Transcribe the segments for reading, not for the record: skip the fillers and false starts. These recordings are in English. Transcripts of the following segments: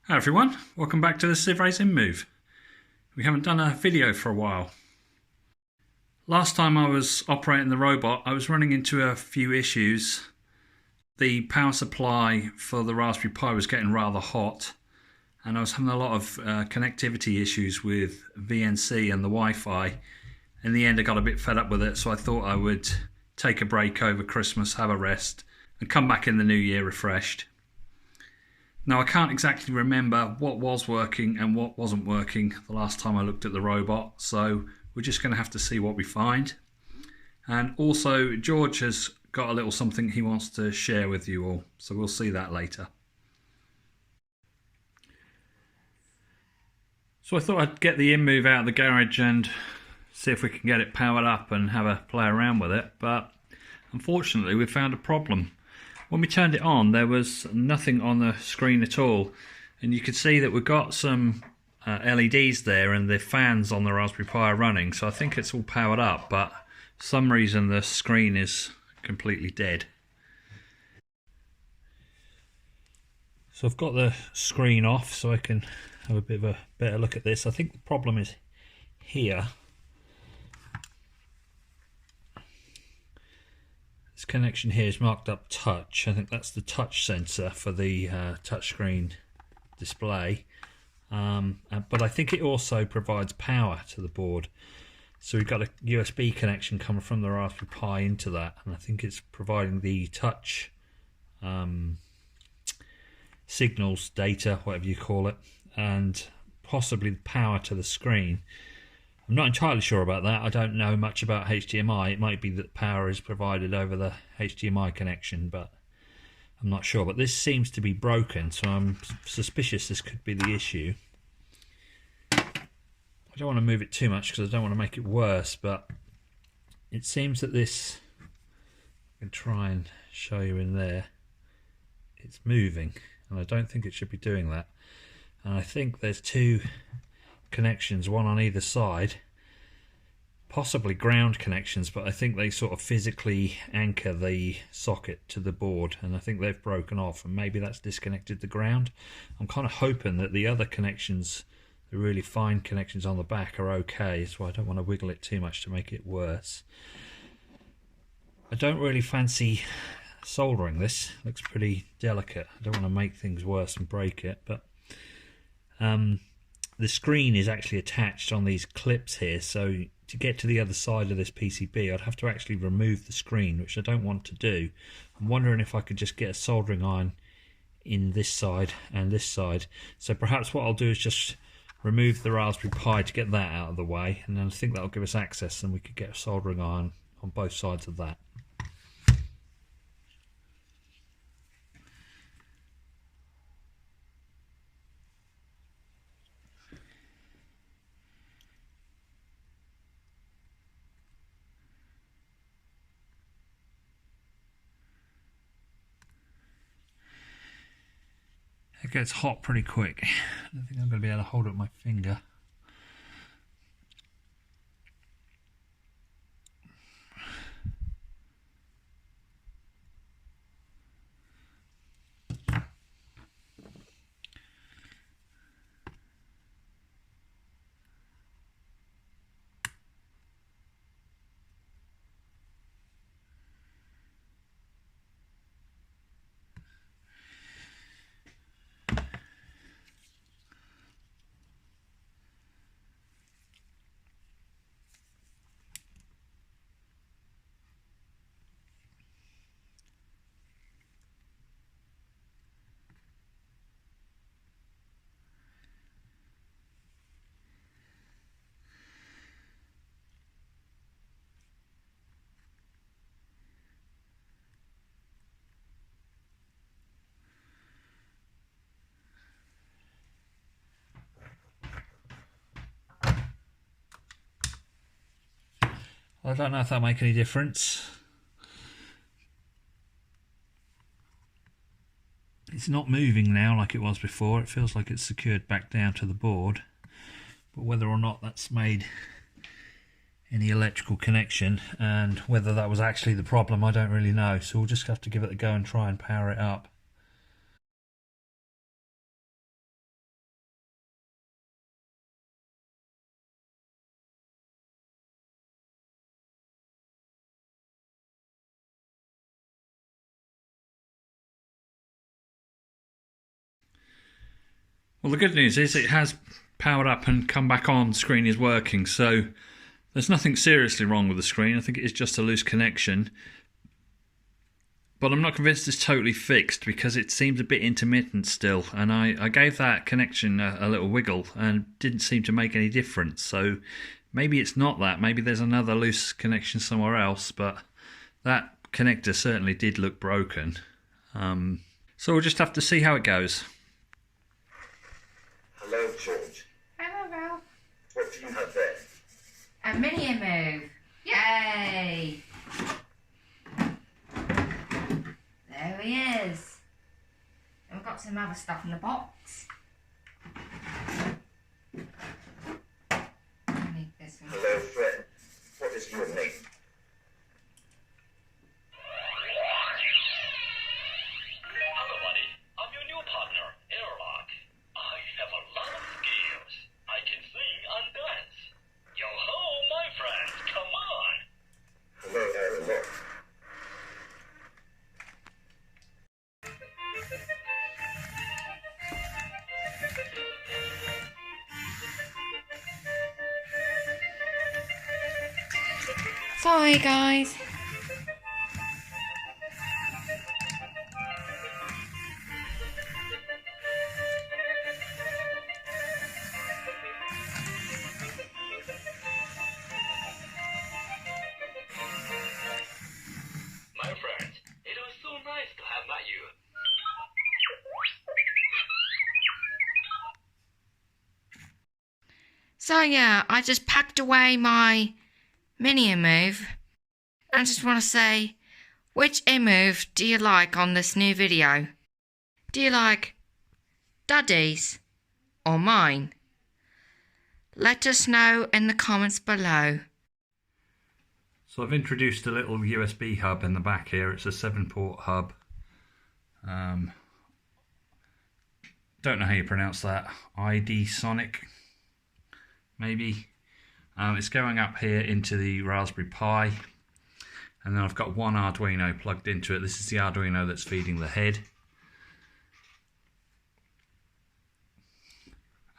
Hi everyone, welcome back to the Civrays InMoov. We haven't done a video for a while. Last time I was operating the robot, I was running into a few issues. The power supply for the Raspberry Pi was getting rather hot, and I was having a lot of connectivity issues with VNC and the Wi-Fi. In the end I got a bit fed up with it, so I thought I would take a break over Christmas, have a rest, and come back in the new year refreshed. Now I can't exactly remember what was working and what wasn't working the last time I looked at the robot, so we're just going to have to see what we find. And also George has got a little something he wants to share with you all, so we'll see that later. So I thought I'd get the InMoov out of the garage and see if we can get it powered up and have a play around with it, but unfortunately we found a problem. When we turned it on, there was nothing on the screen at all, and you could see that we've got some LEDs there and the fans on the Raspberry Pi are running, so I think it's all powered up, but for some reason the screen is completely dead. So I've got the screen off so I can have a bit of a better look at this. I think the problem is here. This connection here is marked up touch. I think that's the touch sensor for the touchscreen display. But I think it also provides power to the board. So we've got a USB connection coming from the Raspberry Pi into that, and I think it's providing the touch signals, data, whatever you call it, and possibly the power to the screen. I'm not entirely sure about that. I don't know much about HDMI. It might be that power is provided over the HDMI connection, but I'm not sure. But this seems to be broken, so I'm suspicious this could be the issue. I don't want to move it too much because I don't want to make it worse, but it seems that this, I can try and show you in there, it's moving, and I don't think it should be doing that. And I think there's two connections, one on either side, possibly ground connections, but I think they sort of physically anchor the socket to the board, and I think they've broken off, and maybe that's disconnected the ground. I'm kind of hoping that the other connections, the really fine connections on the back, are okay, so I don't want to wiggle it too much to make it worse. I don't really fancy soldering this. It looks pretty delicate. I don't want to make things worse and break it, but the screen is actually attached on these clips here, so to get to the other side of this PCB I'd have to actually remove the screen, which I don't want to do. I'm wondering if I could just get a soldering iron in this side and this side. So perhaps what I'll do is just remove the Raspberry Pi to get that out of the way, and then I think that'll give us access, and we could get a soldering iron on both sides of that. It gets hot pretty quick. I don't think I'm going to be able to hold it with my finger. I don't know if that'll make any difference. It's not moving now like it was before. It feels like it's secured back down to the board, but whether or not that's made any electrical connection and whether that was actually the problem, I don't really know. So we'll just have to give it a go and try and power it up. Well, the good news is it has powered up and come back on. Screen is working, so there's nothing seriously wrong with the screen. I think it is just a loose connection. But I'm not convinced it's totally fixed because it seems a bit intermittent still. And I gave that connection a little wiggle and didn't seem to make any difference. So maybe it's not that. Maybe there's another loose connection somewhere else. But that connector certainly did look broken. So we'll just have to see how it goes. Hello, George. Hello, Ralph. What do you have there? A Minion move. Yay! There he is. And we've got some other stuff in the box. I need this one. Hello, friend. What is your name? Hello, buddy. I'm your new partner, Airlock. I have a lot of skills. I can sing and dance. Yo ho, my friends, come on. Hello, Airlock. Sorry, guys. My friends, it was so nice to have met you. So yeah, I just packed away my Minion move. I just want to say, which move do you like on this new video? Do you like Daddy's or mine? Let us know in the comments below. So I've introduced a little USB hub in the back here. It's a 7-port hub. Don't know how you pronounce that. ID Sonic, maybe. It's going up here into the Raspberry Pi. And then I've got one Arduino plugged into it. This is the Arduino that's feeding the head.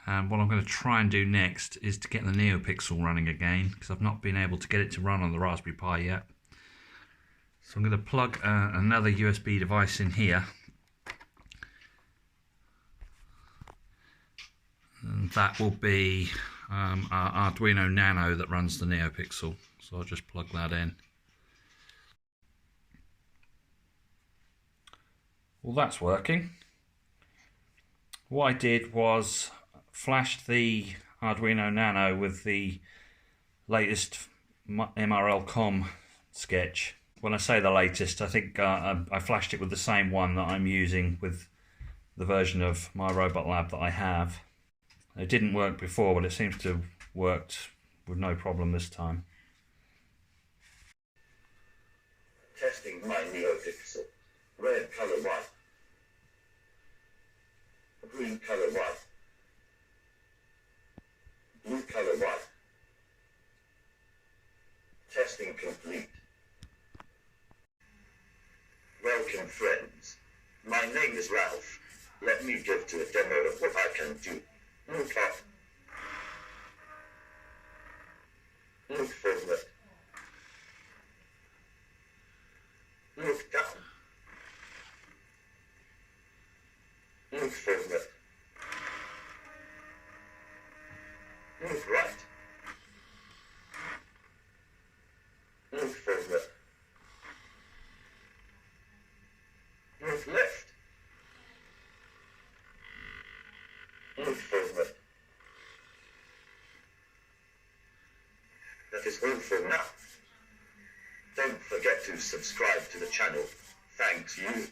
And what I'm going to try and do next is to get the Neopixel running again, because I've not been able to get it to run on the Raspberry Pi yet. So I'm going to plug another USB device in here. And that will be our Arduino Nano that runs the Neopixel. So I'll just plug that in. Well, that's working. What I did was flashed the Arduino Nano with the latest MRL-COM sketch. When I say the latest, I think I flashed it with the same one that I'm using with the version of My Robot Lab that I have. It didn't work before, but it seems to have worked with no problem this time. Testing my Neopixel. Red color white. Green color white. Blue color white. Testing complete. Welcome, friends. My name is Ralph. Let me give to a demo of what I can do. Move up. Move forward. Move down. Move forward. Move right. Move forward. Move left. Move forward. That is all for now. Don't forget to subscribe to the channel. Thanks you.